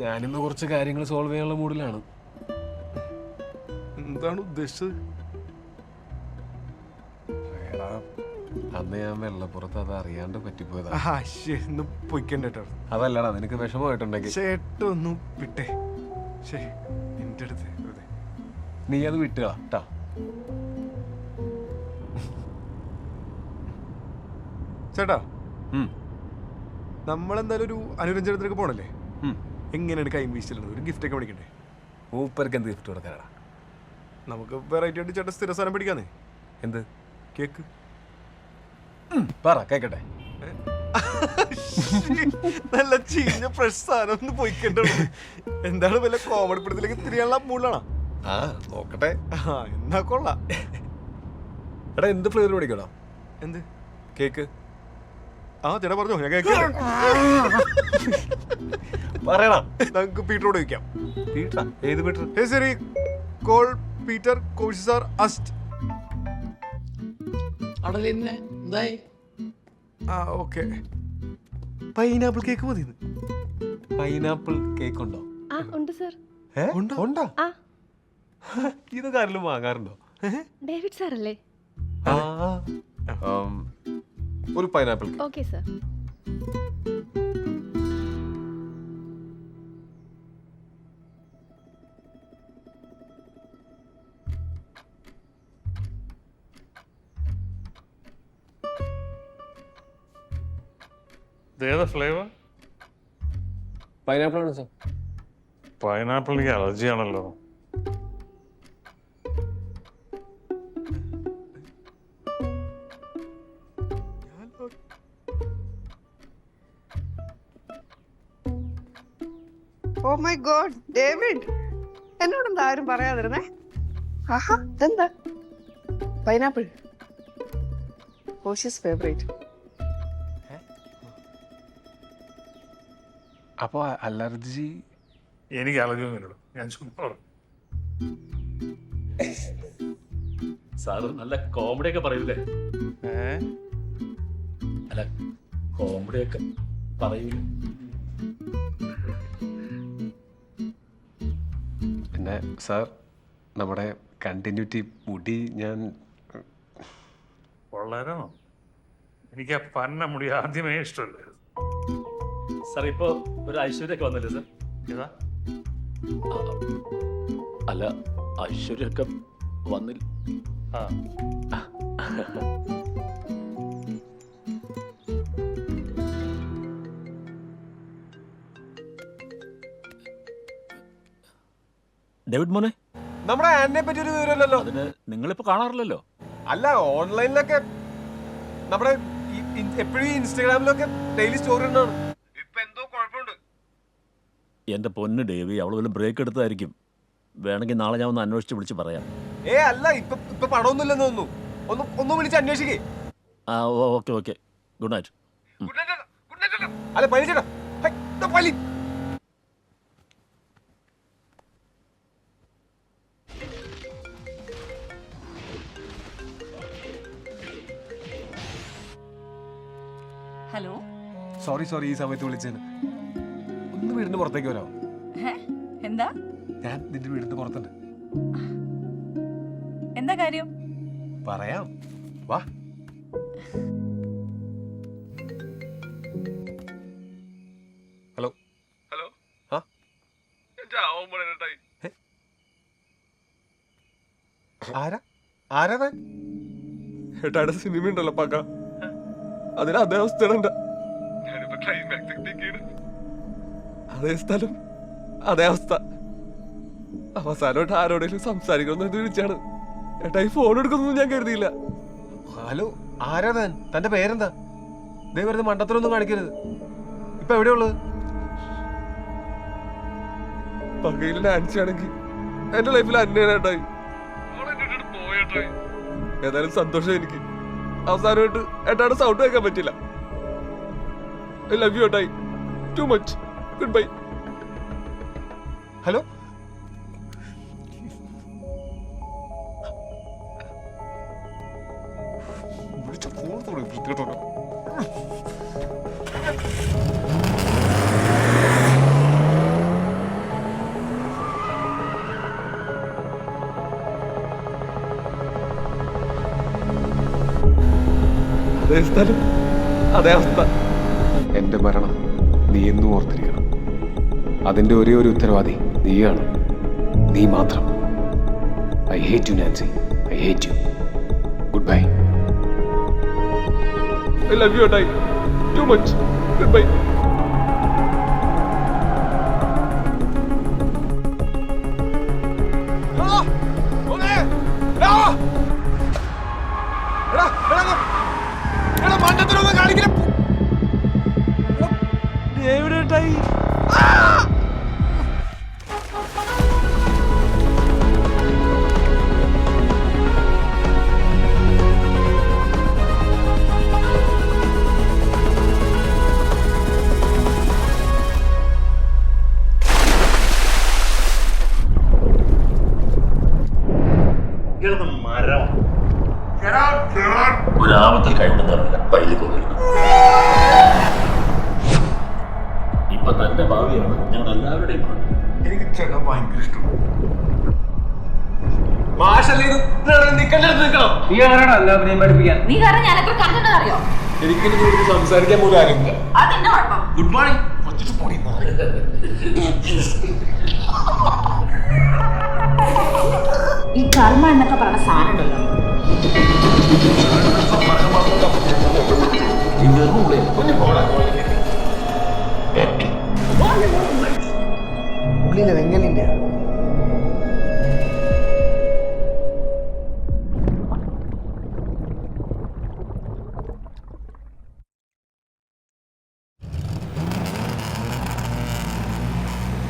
ഞാനിന്ന് കുറച്ച് കാര്യങ്ങൾ സോൾവ് ചെയ്യാനുള്ള മൂഡിലാണ്. എന്താണ് ഉദ്ദേശിച്ചത്? അന്ന് ഞാൻ വെള്ളപ്പുറത്ത് അത് അറിയാണ്ട് പറ്റിപ്പോയതാ. ഒന്ന് പൊയ്ക്കണ്ട കേട്ടോ. അതല്ലടാ, നിനക്ക് വിഷമമായിട്ടുണ്ടെങ്കിൽ ചേട്ടൊന്നും വിട്ടേ. എന്റെ അടുത്ത് നീ അത് വിട്ടുകളാ ട്ടാ. ചേട്ടാ, നമ്മളെന്തായാലും ഒരു അനുരഞ്ജനത്തിലേക്ക് പോണല്ലേ? എങ്ങനെയാണ് കൈ വീശിലുള്ളത്? ഒരു ഗിഫ്റ്റ് ഒക്കെ മേടിക്കണ്ടേ? മൂപ്പർക്ക് എന്ത് ഗിഫ്റ്റ് കൊടുക്കാനാടാ? നമുക്ക് വെറൈറ്റി ആയിട്ട് ചേട്ടാ സ്ഥിര സാധനം പിടിക്കാന്നേ. എന്ത്? കേക്ക്. പറ കേക്കട്ടെ. നല്ല ചീഞ്ഞ ഫ്രഷ് സാധനം ഒന്ന് പൊയ്ക്കണ്ടോ? എന്താണ് വല്ല കോമഡി പടത്തിലേക്ക് തിരിയാനുള്ള മൂളാണോ? ആ നോക്കട്ടെ. എന്നാ കൊള്ളാം. എടാ, എന്ത് ഫ്ലേവർ മേടിക്കണോ? എന്ത് കേക്ക്? ചേട്ടാ പറഞ്ഞോ, ഞാൻ കേക്ക് പറയണം. നമുക്ക് പീറ്ററോട് ചോദിക്കാം. പീറ്ററാ? ഏത് പീറ്റർ? ഹേ ശരി, കോൾ പീറ്റർ കോഴ്സാർ അസ്റ്റ്. ഓക്കെ. പൈനാപ്പിൾ കേക്ക് മതി. പൈനാപ്പിൾ കേക്ക് ഉണ്ടോ? ഉണ്ട് സർ. ഉണ്ടോ? ഇതൊക്കെ ആരെങ്കിലും വാങ്ങാറുണ്ടോ? ഡേവിഡ് സാർ അല്ലേ? ഒരു പൈനാപ്പിൾ. Okay sir. ഏതാ ഫ്ലേവർ? പൈനാപ്പിൾ ആണ് സർ. പൈനാപ്പിൾ എനിക്ക് അലർജി ആണല്ലോ. ഓ മൈ ഗോഡ്, ഡേവിഡ്, എന്നോടെന്താ ആരും പറയാതിരുന്നേ? ആഹാ, ഇതെന്താ? പൈനാപ്പിൾ, കോശിയസ് ഫേവറേറ്റ്. അപ്പൊ അലർജി? എനിക്ക് അലർജി ഒന്നുമില്ലല്ലോ, ഞാൻ ചുമ്മാ. സാറ് നല്ല കോമഡി ഒക്കെ പറയൂലേ? അല്ല, കോമഡി ഒക്കെ പറയൂലേ? പിന്നെ സാർ, നമ്മുടെ കണ്ടിന്യൂറ്റി മുടി ഞാൻ വളരണോ? എനിക്ക് ആ പന്ന മുടി ആദ്യമേ ഇഷ്ടമല്ലേ. സാർ ഇപ്പൊ ഒരു ഐശ്വര്യൊക്കെ വന്നില്ലേ സാർ? ഏതാ? അല്ല, ഐശ്വര്യൊക്കെ വന്നില്ല. ഡേവിഡ് മോനെ, നമ്മുടെ ആനിനെ പറ്റി ഒരു വിവരമല്ലോ. അതിന് നിങ്ങളിപ്പോ കാണാറില്ലല്ലോ. അല്ല, ഓൺലൈനിലൊക്കെ നമ്മുടെ എപ്പോഴും ഇൻസ്റ്റാഗ്രാമിലൊക്കെ ഡെയിലി സ്റ്റോറി ഉണ്ടാണ്. ഇപ്പൊ എന്തോ കുഴപ്പമുണ്ട്. എന്റെ പൊന്ന് ഡേവി, അവള് വല്ല ബ്രേക്ക് എടുത്തായിരിക്കും. വേണമെങ്കിൽ നാളെ ഞാൻ ഒന്ന് അന്വേഷിച്ച് വിളിച്ച് പറയാം. അല്ല, ഇപ്പൊ പണമൊന്നുമില്ലെന്ന് തോന്നുന്നു. ഒന്ന് വിളിച്ച് അന്വേഷിക്കേ. ആ ഓക്കെ ഓക്കെ, ഗുഡ് നൈറ്റ്. അല്ല പനി ചേട്ടാ, പലി. ഹലോ. സോറി ഈ സമയത്ത് വിളിച്ചേന്. ഒന്ന് വീടിന്റെ പുറത്തേക്ക് വരാമോ? എന്താ? ഞാൻ നിന്റെ വീടിന്റെ പുറത്തുണ്ട്. എന്താ കാര്യം? പറയാം, വാ. ഹലോ. ആരാ താൻ? ഏട്ടാടെ സിനിമ ഉണ്ടല്ലോ പക്ക, അതിന് അതേ അവസ്ഥയാണ്. അതേ സ്ഥലം, അതേ അവസ്ഥ. അവസാനമായിട്ട് ആരോടെങ്കിലും സംസാരിക്കണമെന്ന് വിളിച്ചാണ്. ഏട്ടാ, ഈ ഫോൺ എടുക്കുന്നൊന്നും ഞാൻ കരുതിയില്ല. ഹലോ, ആരാ താൻ? തന്റെ പേരെന്താ? ദേ വെറുതെ മണ്ടത്തിലൊന്നും കാണിക്കരുത്. ഇപ്പൊ എവിടെയുള്ളത്? പകയിൽ ഡാൻസ് ആണെങ്കിൽ എന്റെ ലൈഫിൽ അന്വേഷണേട്ടായി. ഏതായാലും സന്തോഷം എനിക്ക്. അവസാനമായിട്ട് ഏട്ടാടെ സൗണ്ട് കേൾക്കാൻ പറ്റില്ല. ഐ ലവ് യു ഏട്ടായി, too much. Good bye. Hello. വിളിച്ച ഫോൺ തുടങ്ങി വൃത്തികെട്ടോ. സ്ഥലം അതേ അവസ്ഥ. എന്റെ മരണം നീ എന്നും ഓർത്തിരിക്കണം. അതിന്റെ ഒരേ ഒരു ഉത്തരവാദി നീയാണ്, നീ മാത്രം. I hate you Nancy, I hate you. Good bye. I love you, Adai. Too much. Goodbye. എവിടെയായി? ഒരാപത്തിൽ കൈവിടുന്നവരല്ല വഴിയിൽ പോകുന്നത്. ഇപ്പൊ തന്റെ ഭാവിയാണ് ഞങ്ങൾ എല്ലാവരുടെയും ഭാവി. എനിക്ക് ചേട്ടാ ഭയങ്കര ഇഷ്ടമാണ്. നീ കാരണം ഞാനൊക്കെ കണ്ടിട്ടറിയോ? എനിക്കിനി കൂടുതൽ സംസാരിക്കാൻ പോലും ആരുമില്ല. അതെന്നെ കുഴപ്പം. Good morning. കുറച്ചിട്ട് പോണി. ഈ കർമ്മ എന്നൊക്കെ പറഞ്ഞ സാധനം ഉണ്ടല്ലോ, ഉള്ളിലെ വെങ്ങലിന്റെ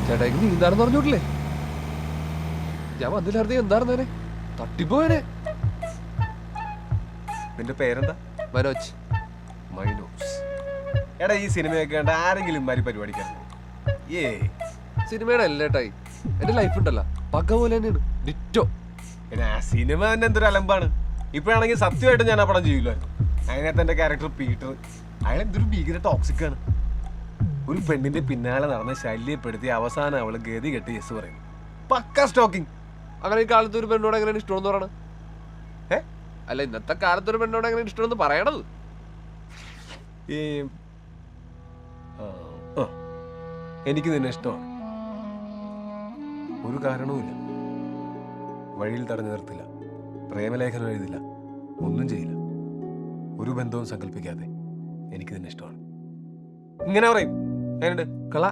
ചേട്ടാ നീ എന്താണെന്ന് പറഞ്ഞോട്ടില്ലേ? ഞാൻ വന്നില്ലായിരുന്നേ എന്തായിരുന്നേനെ? തട്ടിപ്പോയനെ. നിന്റെ പേരെന്താ? മനോജ്. മൈനോസ്. എടാ ഈ സിനിമയൊക്കെ കണ്ട ആരെങ്കിലും ഇമാരി പരിപാടിക്കായിരുന്നു? സിനിമയുടെ അല്ലേട്ടായി എന്റെ ലൈഫ് ഉണ്ടല്ലോ പക പോലെ തന്നെയാണ്, ഡിറ്റോ. പിന്നെ ആ സിനിമ തന്നെ എന്തൊരു അലമ്പാണ്. ഇപ്പോഴാണെങ്കിൽ സത്യമായിട്ട് ഞാൻ ആ പടം ചെയ്യില്ലായിരുന്നു. അതിനകത്ത് എന്റെ ക്യാരക്ടർ പീറ്റർ, അയാൾ എന്തൊരു ഭീകര ടോക്സിക് ആണ്. ഒരു പെണ്ണിന്റെ പിന്നാലെ നടന്ന് ശല്യപ്പെടുത്തി അവസാനം അവള് ഗതി കെട്ടി യെസ് പറയുന്നു. പക്ക സ്റ്റോക്കിംഗ്. അങ്ങനെ ഈ കാലത്ത് ഒരു പെണ്ണോട് എങ്ങനെയാണ് ഇഷ്ടമെന്ന് പറയണത്? അല്ല ഇന്നത്തെ കാലത്ത് ഒരു പെണ്ണോട് എങ്ങനെ ഇഷ്ടമെന്ന് പറയണത്? ഈ എനിക്ക് നിന്നെ ഇഷ്ടമാണ്. ഒരു കാരണവുമില്ല. വഴിയിൽ തടഞ്ഞു നിർത്തില്ല, പ്രേമലേഖനം എഴുതില്ല, ഒന്നും ചെയ്യില്ല. ഒരു ബന്ധവും സങ്കല്പിക്കാതെ എനിക്ക് നിന്നെ ഇഷ്ടമാണ്. ഇങ്ങനെ പറയും. എങ്ങനെയുണ്ട് കള?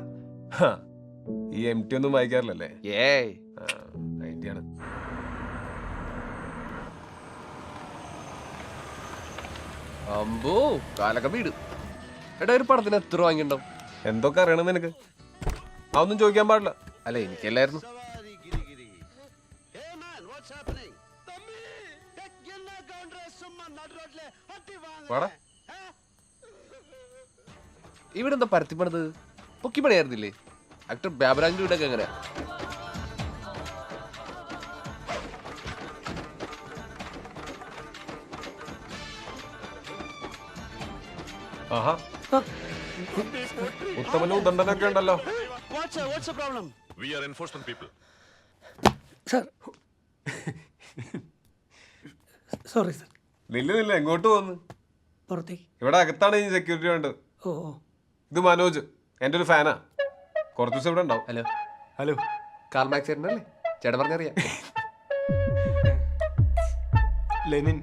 ഈ MT ഒന്നും വായിക്കാറില്ലല്ലേ? ഏയ് അതിന്റെയാണ്. അമ്പോ കാലൊക്കെ വീട്. എടാ ഒരു പടത്തിന് എത്ര വാങ്ങിണ്ടാവും? എന്തൊക്കെ അറിയണം നിനക്ക്? അതൊന്നും ചോദിക്കാൻ പാടില്ല. അല്ല എനിക്കല്ലായിരുന്നു. ഇവിടെ എന്താ പരത്തിപ്പണത്? പൊക്കി പണിയായിരുന്നില്ലേ? ആക്ടർ ബാബരാജിന്റെ വീടൊക്കെ എങ്ങനെയാ? ആഹാ, ഉത്തമനും ദണ്ഡനൊക്കെ ഉണ്ടല്ലോ. Sorry sir. നില്ല എങ്ങോട്ട് പോന്ന്? പുറത്തേക്ക്. ഇവിടെ അകത്താണ് ഈ സെക്യൂരിറ്റി വേണ്ടത്. ഓ ഇത് മനോജ്, എന്റെ ഒരു ഫാനാ. കുറച്ച് ദിവസം ഇവിടെ ഉണ്ടാവും. ഹലോ ഹലോ, കാർ മാക്സ് ചേട്ടനല്ലേ? ചേട്ടൻ പറഞ്ഞറിയാം. ലെനിൻ.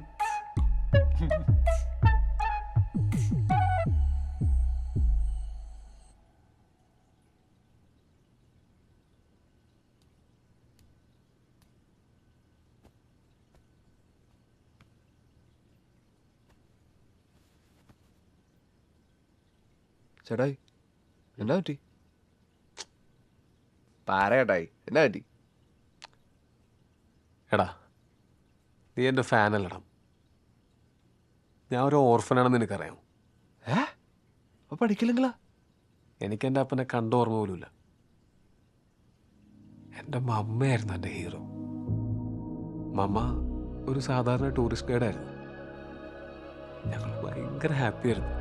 ചേട്ടായി എന്നാ പറ്റി? പറയട്ടായി എന്നാ പറ്റി? എടാ നീ എൻ്റെ ഫാനല്ലടാ. ഞാൻ ഒരു ഓർഫനാണെന്ന് നിനക്കറിയാം. അപ്പൊ പഠിക്കില്ലെങ്കിലാ? എനിക്ക് എൻ്റെ അപ്പനെ കണ്ട ഓർമ്മ പോലുമില്ല. എൻ്റെ മമ്മയായിരുന്നു എൻ്റെ ഹീറോ. മമ്മ ഒരു സാധാരണ ടൂറിസ്റ്റ് ഗൈഡായിരുന്നു. ഞങ്ങൾ ഭയങ്കര ഹാപ്പി ആയിരുന്നു.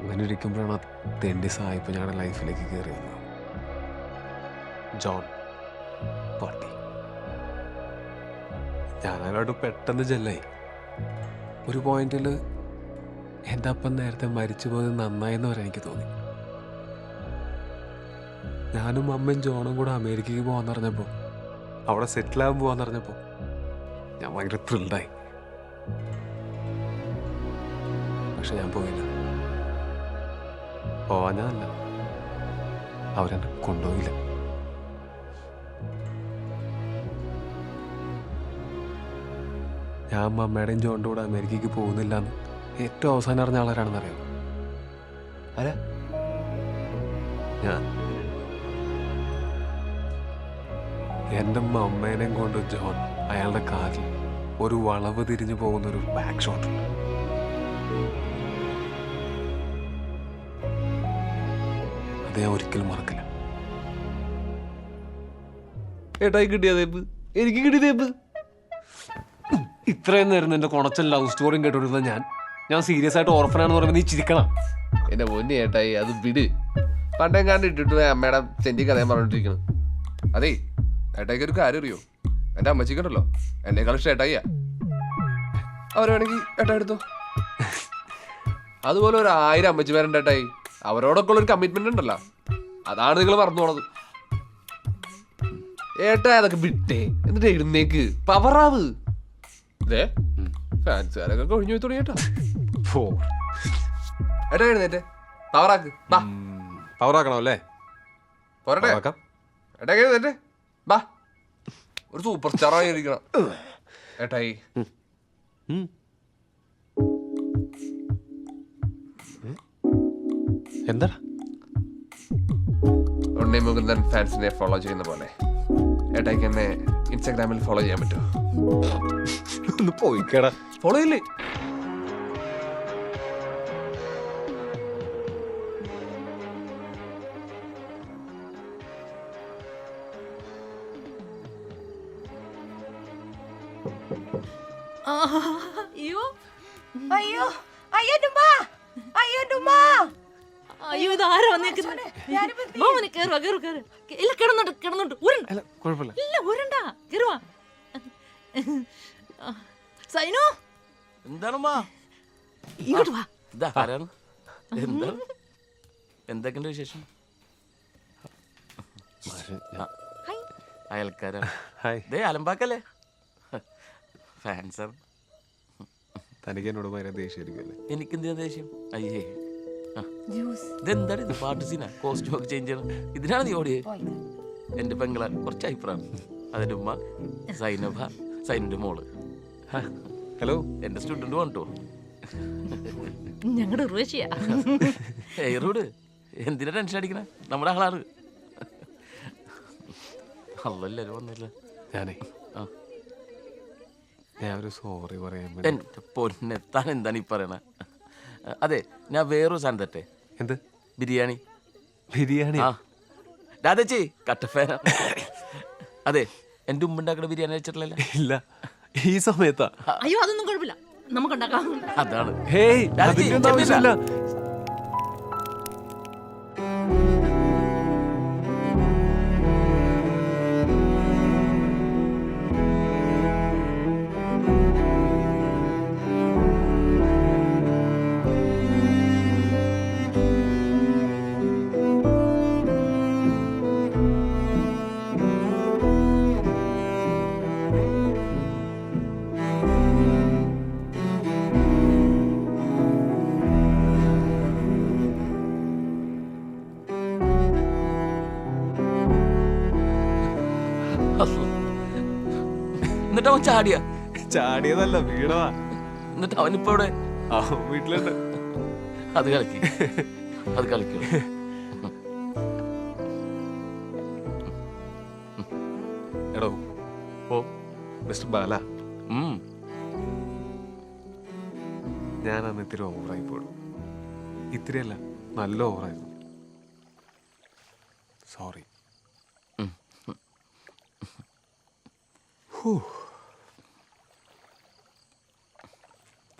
അങ്ങനെ ഇരിക്കുമ്പോഴാണ് തെണ്ടി സായിപ്പ് ഞങ്ങളുടെ ലൈഫിലേക്ക് കയറി വന്നത്. ജോൺ പട്ടി. ഞാനതിനോട് പെട്ടെന്ന് ജെല്ലായി. ഒരു പോയിന്റിൽ എൻ്റെ അപ്പം നേരത്തെ മരിച്ചു പോയത് നന്നായെന്ന് വരെ എനിക്ക് തോന്നി. ഞാനും അമ്മയും ജോണും കൂടെ അമേരിക്കയ്ക്ക് പോകാന്ന് പറഞ്ഞപ്പോൾ, അവിടെ സെറ്റിലാകാൻ പോകാന്ന് പറഞ്ഞപ്പോൾ ഞാൻ ഭയങ്കര ത്രില്ഡായി. പക്ഷെ ഞാൻ പോയില്ല. പോവാഞ്ഞതല്ല, അവരെന്നെ കൊണ്ടുപോയില്ല. ഞാൻ അമ്മയുടെയും ജോണിൻ്റെ കൂടെ അമേരിക്കയ്ക്ക് പോകുന്നില്ല എന്ന് ഏറ്റവും അവസാനം അറിഞ്ഞ ആളാരാണെന്ന് അറിയാം. ആരാ? ഞാൻ. എൻ്റെ അമ്മേനെയും കൊണ്ട് ജോൺ അയാളുടെ കാറിൽ ഒരു വളവ് തിരിഞ്ഞു പോകുന്നൊരു ബാക്ക് ഷോട്ട് ഉണ്ട്. അത് ഞാൻ ഒരിക്കലും മറക്കില്ല. ഏട്ടായി കിട്ടിയ തേപ്പ് എനിക്ക് കിട്ടിയ തേപ്പ്. ഇത്രയും നേരം എൻ്റെ കൊണച്ചൻ ലവ് സ്റ്റോറിയും കേട്ടോണ്ടിരുന്ന ഞാൻ സീരിയസ് ആയിട്ട് ഓർഫനാണെന്ന് പറയുമ്പോൾ നീ ചിരിക്കണം. എന്റെ പൊന്നി ഏട്ടായി അത് വിട്. പണ്ടെങ്ങാണ്ട് ഇട്ടിട്ട് പോയി അമ്മയുടെ സെന്റി കഥയും പറഞ്ഞോണ്ടിരിക്കണം. അതേ ഏട്ടായിക്ക് ഒരു കാര്യം അറിയോ? എന്റെ അമ്മച്ചിക്കുണ്ടല്ലോ എന്നേക്കാൾ ഇഷ്ടം ഏട്ടായിയാ. അവർ വേണമെങ്കിൽ ഏട്ടായി എടുത്തോ. അതുപോലെ ഒരു 1000 അമ്മച്ചിമാരുണ്ട് ഏട്ടായി. അവരോടൊക്കെ ഉള്ളൊരു കമ്മിറ്റ്മെന്റ് ഉണ്ടല്ലോ, അതാണ് നിങ്ങൾ മറന്നു പോണത്. ഏട്ടായി അതൊക്കെ വിട്ടേ, എന്നിട്ട് എഴുന്നേക്ക്, പവറാവ്. ഇതേ ഫാൻസുകാരൊക്കെ കൊഴിഞ്ഞു പോയി തുടങ്ങിട്ടോ. ഏട്ടാ എഴുന്നേറ്റേ, പവറാക്ക്. ബാ പവറാക്കണോ അല്ലേ? പോരട്ടെ ഏട്ടാ എഴുന്നേറ്റേ, ബാ. ഒരു സൂപ്പർ സ്റ്റാർ ആയിരിക്കണം ഏട്ടായി. എന്താ ഉണ്ണി മുകുന്ദൻ ഫാൻസിനെ ഫോളോ ചെയ്യുന്ന പോലെ ഏട്ടായിക്ക് എന്നെ ഇൻസ്റ്റാഗ്രാമിൽ ഫോളോ ചെയ്യാൻ പറ്റുമോ? ഒന്ന് പോയിക്കേടാ. ഫോളോ ഇല്ലേ? അയ്യോ അയ്യോ അയ്യോ നുമ്മാ, അയ്യോ നുമ്മാ, അയ്യോ ഇത് ആരാ വന്നേക്കുന്നത്? കേറുവാ കേറു കേറു. ഇല്ല കിടന്നോട്ട് കിടന്നോട്ട് ഉരുണ്ട. കുഴപ്പമില്ല. ഇല്ല ഉരുണ്ട കേറുവാ. സൈനു എന്താണമ്മാ? ഇങ്ങോട്ട് വാ. ആരാണ്? എന്താണ്? എന്തൊക്കെയുണ്ട് വിശേഷം? അയൽക്കാരാണ്. ദേ അലമ്പാക്കല്ലേ? ഫാൻസർ. തനിക്ക് എന്നോട് ഭയങ്കര ദേഷ്യമായിരിക്കുമല്ലേ? എനിക്കെന്തിനാ ദേഷ്യം? അയ്യേ, ഇതെന്താണ് ഇത്? പാട്ട് സീനാ? കോസ്റ്റ്യൂം ഒക്കെ ചേഞ്ച് ചെയ്യണം. ഇതിനാണ് നീ ഓടിയേ? എൻ്റെ പെങ്ങളെ കുറച്ച് അഭിപ്രായം. അതിൻ്റെ ഉമ്മ സൈനഭ, സൈനിൻ്റെ മോള്. ഹലോ, എൻ്റെ സ്റ്റുഡൻറ്റ് വന്നിട്ടോ. ഞങ്ങളുടെ ഉർവശിയാ. എയറോട് എന്തിനാ ടെൻഷൻ അടിക്കണേ? നമ്മുടെ ആളാണ്. അല്ലല്ലാരും വന്നില്ല. ഞാനേ ഞാൻ ഒരു സോറി പറയാൻ എൻ്റെ പൊന്നെത്താൻ എന്താണ് ഈ പറയണേ? അതെ, ഞാൻ വേറൊരു സാധനം തട്ടെ. എന്ത്? ബിരിയാണി. ബിരിയാണി? ആ രാധേച്ചി കട്ടഫേന. അതെ, എൻ്റെ ഉമ്മ ഉണ്ടാക്കുന്ന ബിരിയാണി വെച്ചിട്ടില്ലല്ലോ. ഇല്ല, ഈ സമയത്താ. അയ്യോ അതൊന്നും കുഴപ്പമില്ല, നമുക്കുണ്ടാക്കാം. അതാണ്. ഹേയ്, അതിന്റെ ഒന്നും ആവശ്യമില്ല. എന്നിട്ട് അവൻ ചാടിയ? ചാടിയതല്ല, വീണതാ. എന്നിട്ട് അവനിപ്പോ ഇവിടെ വീട്ടിലുണ്ട്. അത് കളിക്ക്, അത് കളിക്കൂ. എടോ ഓ മിസ്റ്റർ ബാല, ഞാൻ അന്ന് ഇത്തിരി ഓവറായി പോടും. ഇത്തിരിയല്ല, നല്ല ഓവറായിരുന്നു. സോറി.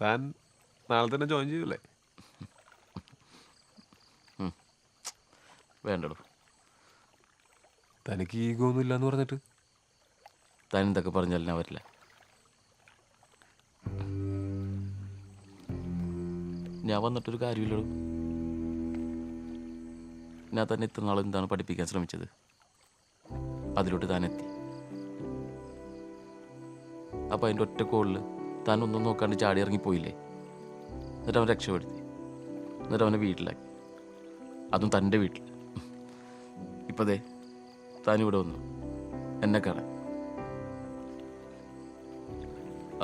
താൻ നാളെ തന്നെ ജോയിൻ ചെയ്യൂലേ? വേണ്ടടോ. തനിക്ക് ഈഗോ ഒന്നും ഇല്ലാന്ന് പറഞ്ഞിട്ട്. താൻ എന്തൊക്കെ പറഞ്ഞാലും ഞാൻ വരില്ല. ഞാൻ വന്നിട്ടൊരു കാര്യമില്ലടോ. ഞാൻ തന്നെ ഇത്ര നാൾ എന്താണ് പഠിപ്പിക്കാൻ ശ്രമിച്ചത്, അതിലോട്ട് താൻ എത്തി. അപ്പം അതിൻ്റെ ഒറ്റ കോളിൽ താൻ ഒന്നും നോക്കാണ്ട് ചാടി ഇറങ്ങിപ്പോയില്ലേ. എന്നിട്ട് അവൻ രക്ഷപ്പെടുത്തി, എന്നിട്ട് അവനെ വീട്ടിലാക്കി, അതും തൻ്റെ വീട്ടിൽ. ഇപ്പതേ താൻ ഇവിടെ വന്നു എന്നെ കാണാൻ.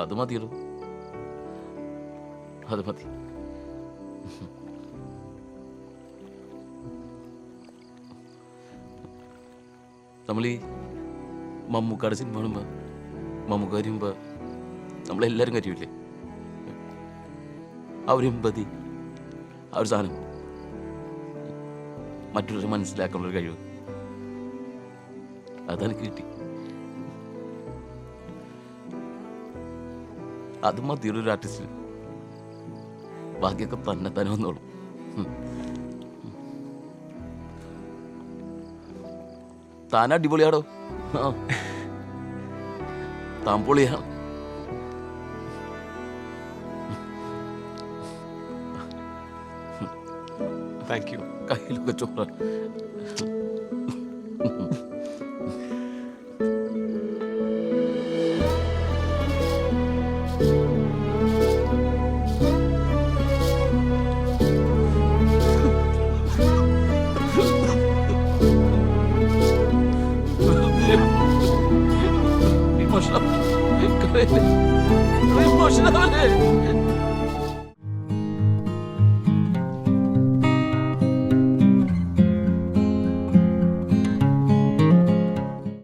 അത് മതിയല്ലോ, അത് മതി. നമ്മൾ ഈ മമ്മൂക്കാട് സിനിമ കാണുമ്പോൾ മമ്മൂക്ക കരിയുമ്പോൾ നമ്മളെല്ലാവരും കരിയില്ലേ? ആ ഒരു എമ്പതി, ആ ഒരു സാധനം, മറ്റുള്ളവരെ മനസ്സിലാക്കാനുള്ളൊരു കഴിവ്, അതെനിക്ക് കിട്ടി. അത് മതിയൊരു ആർട്ടിസ്റ്റിന്. ബാക്കിയൊക്കെ തന്നെ തന്നെ വന്നോളും. താൻ അടിപൊളിയാടോ. ആ, താൻ പൊളിയാണ്. Thank you. കയ്യിലൊക്കെ ചോറ. Emotional.